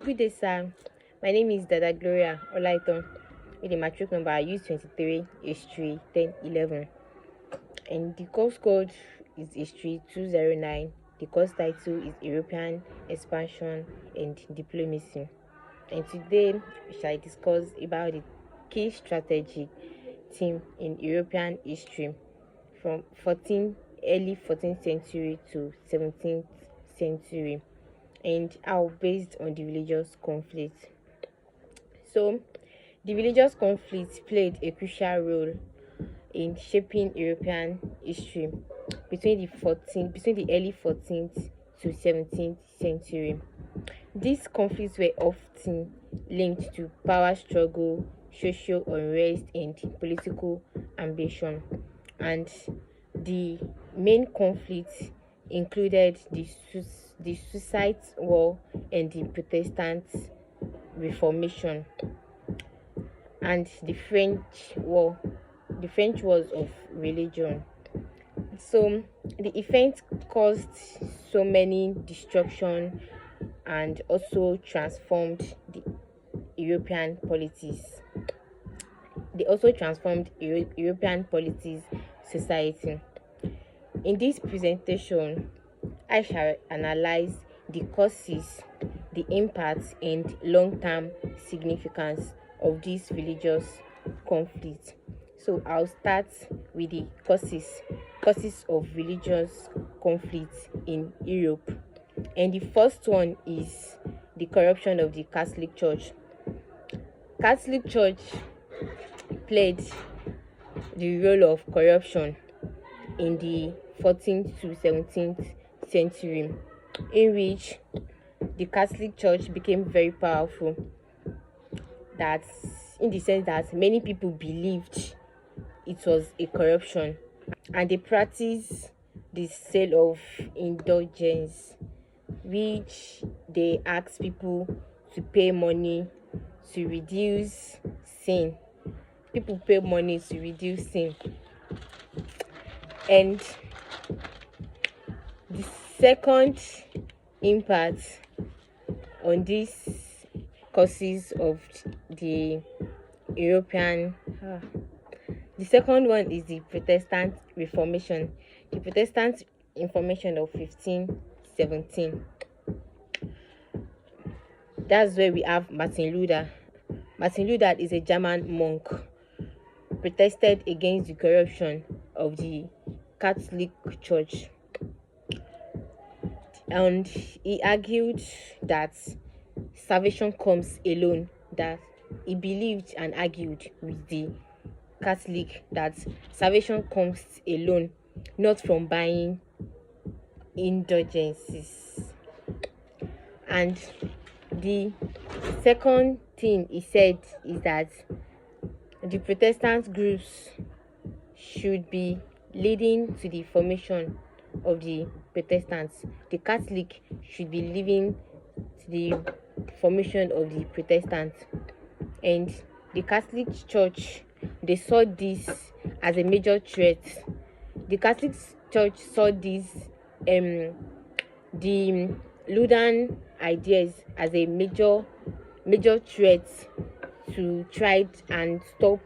Good day, sir. My name is Dada Gloria Olaiton with the matric number U23 History 1011, and the course code is History 209. The course title is European Expansion and Diplomacy. And today we shall discuss about the key strategic theme in European history from early 14th century to 17th century, and how based on the religious conflict. So, the religious conflict played a crucial role in shaping European history between the early 14th to 17th century. These conflicts were often linked to power struggle, social unrest, and political ambition. And the main conflicts included the Suicide War and the Protestant Reformation, and the French Wars of Religion. So the event caused so many destruction and also transformed the European polities. They also transformed European policies society. In this presentation, I shall analyze the causes, the impacts, and long-term significance of this religious conflict. So I'll start with the causes of religious conflicts in Europe. And the first one is the corruption of the Catholic Church. Catholic Church played the role of corruption in the 14th to 17th century, in which the Catholic Church became very powerful, that in the sense that many people believed it was a corruption, and they practiced the sale of indulgence, which they ask people to pay money to reduce sin. People pay money to reduce sin. And the second impact on these causes of the European the second one is the Protestant Reformation. The Protestant Reformation of 1517. That's where we have Martin Luther. Martin Luther is a German monk, protested against the corruption of the Catholic Church, and he argued that salvation comes alone, that he believed and argued with the Catholic that salvation comes alone, not from buying indulgences. And the second thing he said is that the Protestant groups should be leading to the formation of the Protestants. The Catholic should be leading to the formation of the Protestants. And the Catholic Church, they saw this as a major threat. The Catholic Church saw this the Lutheran ideas as a major threat to try to stop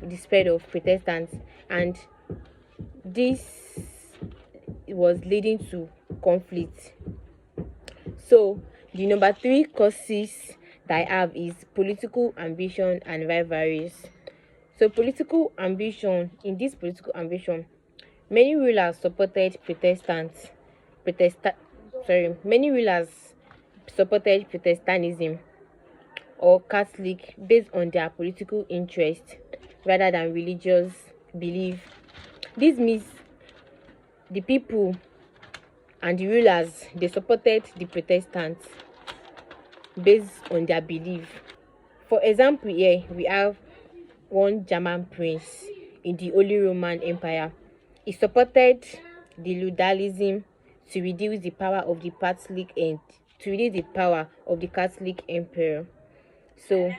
the spread of Protestants, and this was leading to conflict. So the number three causes that I have is political ambition and rivalries. So political ambition, many rulers supported many rulers supported Protestantism or Catholic based on their political interest rather than religious belief. This means the people and the rulers, they supported the Protestants based on their belief. For example, here we have one German prince in the Holy Roman Empire. He supported the Lutheranism to reduce the power of the Catholic emperor. So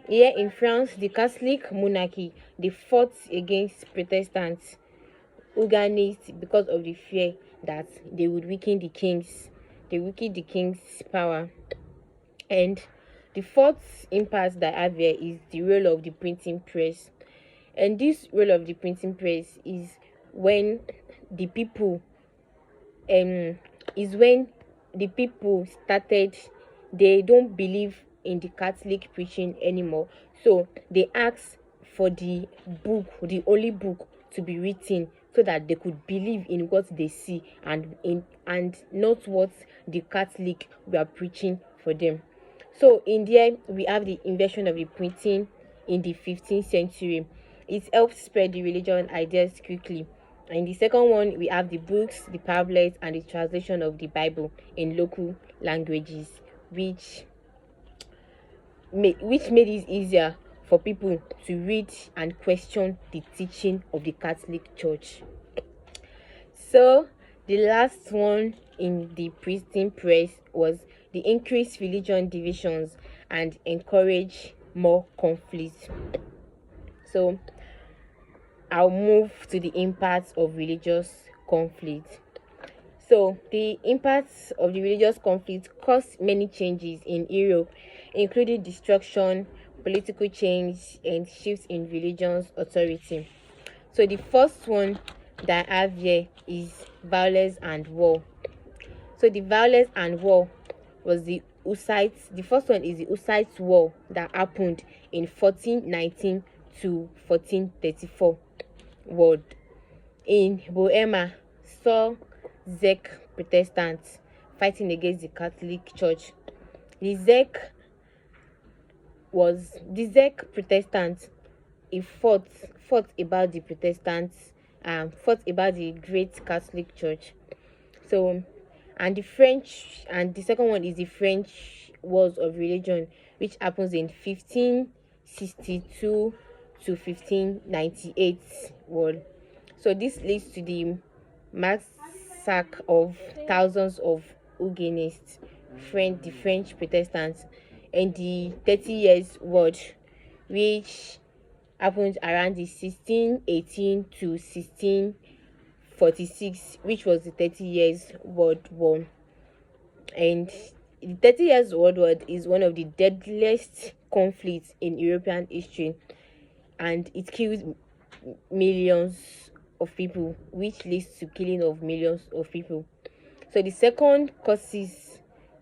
here in France, the Catholic monarchy, they fought against Protestants Huguenots because of the fear that they would weaken the kings they weakened the king's power. And the fourth impact that I have here is the role of the printing press. And this role of the printing press is when the people um is when the people started, they don't believe in the Catholic preaching anymore, so they asked for the book, the only book, to be written, so that they could believe in what they see and not what the Catholic were preaching for them. So in there we have the invention of the printing in the 15th century. It helped spread the religion ideas quickly. In the second one, we have the books, the pamphlets, and the translation of the Bible in local languages, which made it easier for people to read and question the teaching of the Catholic Church. So the last one in the printing press was the increased religion divisions and encourage more conflict. So I'll move to the impacts of religious conflict. So the impacts of the religious conflict caused many changes in Europe, including destruction, political change, and shifts in religion's authority. So the first one that I have here is violence and war. So the violence and war was the Hussites. The first one is the Hussites War that happened in 1419 to 1434. World in Bohemia saw Czech Protestants fighting against the Catholic Church. The Czech Protestants, he fought about the Protestants, fought about the great Catholic Church. So, and the second one is the French Wars of Religion, which happens in 1562 to 1598 world. So this leads to the massacre of thousands of Huguenots, the French Protestants, and the 30 Years' War, which happened around the 1618 to 1646, which was the 30 Years' World War. And the 30 Years' World War is one of the deadliest conflicts in European history, and it kills millions of people, which leads to killing of millions of people. So the second causes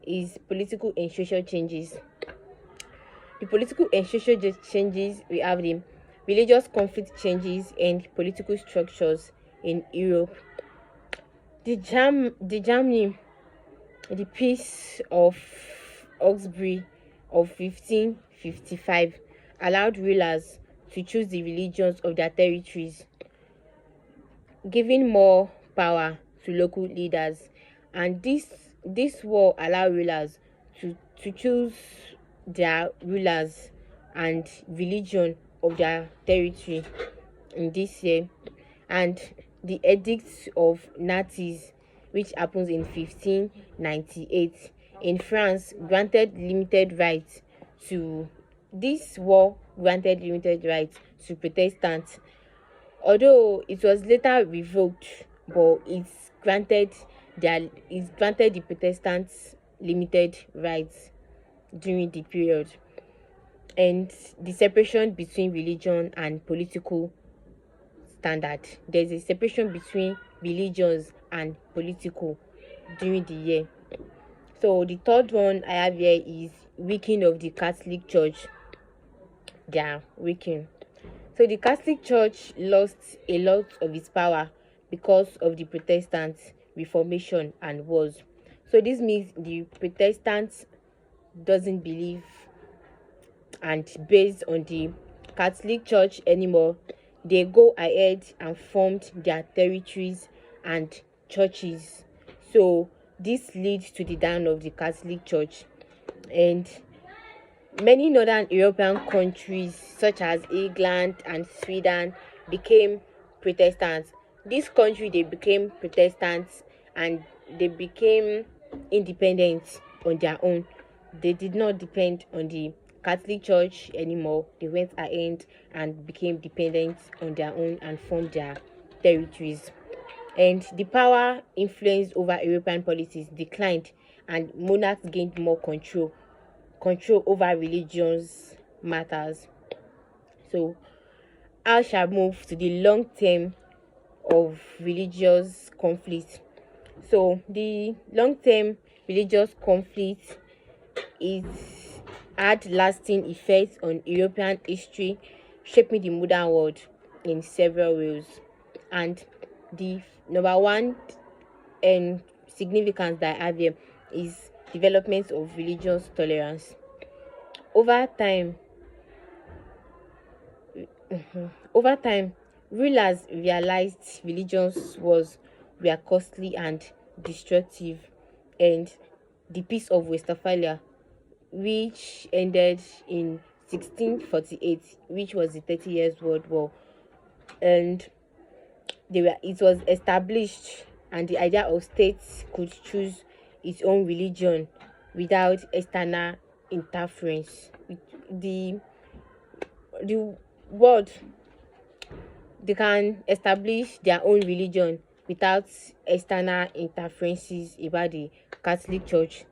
is political and social changes. The political and social changes, we have the religious conflict changes and political structures in Europe. The Germany, the Peace of Augsburg of 1555 allowed rulers to choose the religions of their territories, giving more power to local leaders. And this war allowed rulers to choose their rulers and religion of their territory in this year. And the Edict of Nantes, which happens in 1598 in France, granted limited rights to Protestants, although it was later revoked, but it's granted the Protestants limited rights during the period. And the separation between religion and political standard. There's a separation between religions and political during the year. So the third one I have here is weakening of the Catholic Church. They are weakening. So the Catholic Church lost a lot of its power because of the Protestant Reformation and wars. So this means the Protestants doesn't believe and based on the Catholic Church anymore. They go ahead and formed their territories and churches. So this leads to the down of the Catholic Church. And many northern European countries such as England and Sweden became Protestants. This country, they became Protestants and they became independent on their own. They did not depend on the Catholic Church anymore. They went ahead and became dependent on their own and formed their territories. And the power influence over European politics declined and monarchs gained more control over religions matters. So I shall move to the long term of religious conflict. So the long term religious conflict is had lasting effects on European history, shaping the modern world in several ways. And the number one significance that I have here is development of religious tolerance. Over time, over time, rulers realized religions were costly and destructive, and the Peace of Westphalia, which ended in 1648, which was the 30 Years World War, and it was established, and the idea of states could choose its own religion without external interference. The the world, they can establish their own religion without external interferences about the Catholic Church.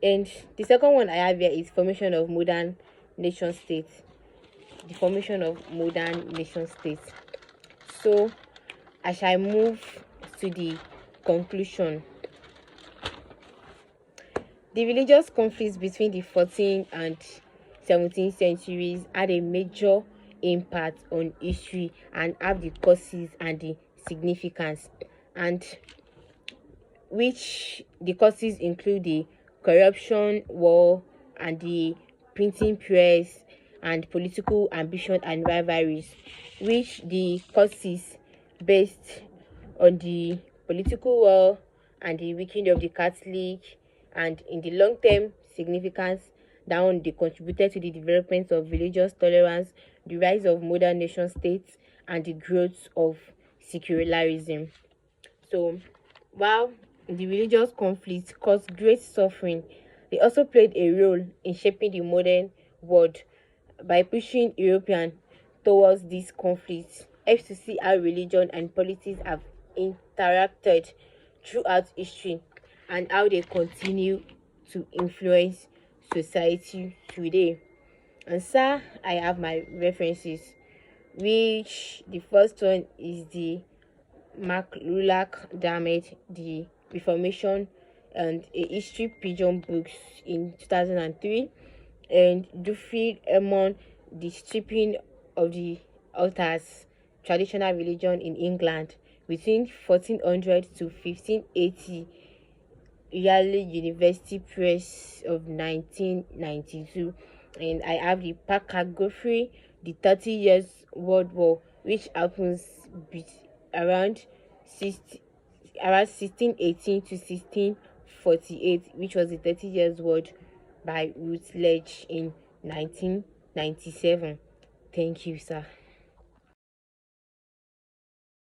And the second one I have here is formation of modern nation states. The formation of modern nation states. So I shall move to the conclusion. The religious conflicts between the 14th and 17th centuries had a major impact on history and have the causes and the significance, and which the causes include the corruption, war, and the printing press, and political ambition and rivalries, which the causes based on the political war and the weakening of the Catholic, and in the long term significance, down they contributed to the development of religious tolerance, the rise of modern nation states, and the growth of secularism. So, while the religious conflicts caused great suffering, they also played a role in shaping the modern world by pushing Europeans towards these conflicts. Helps to see how religion and politics have interacted throughout history and how they continue to influence society today. And sir, I have my references, which the first one is the McLullack Damage, the Reformation, and a History Pigeon Books in 2003, and Duffield Emon, the Stripping of the Altars, Traditional Religion in England between 1400 to 1580, Yale University Press of 1992. And I have the Parker Godfrey, the 30 Years World War, which happens around 60, around 1618 to 1648, which was the 30 Years War by Rutledge in 1997. Thank you, sir.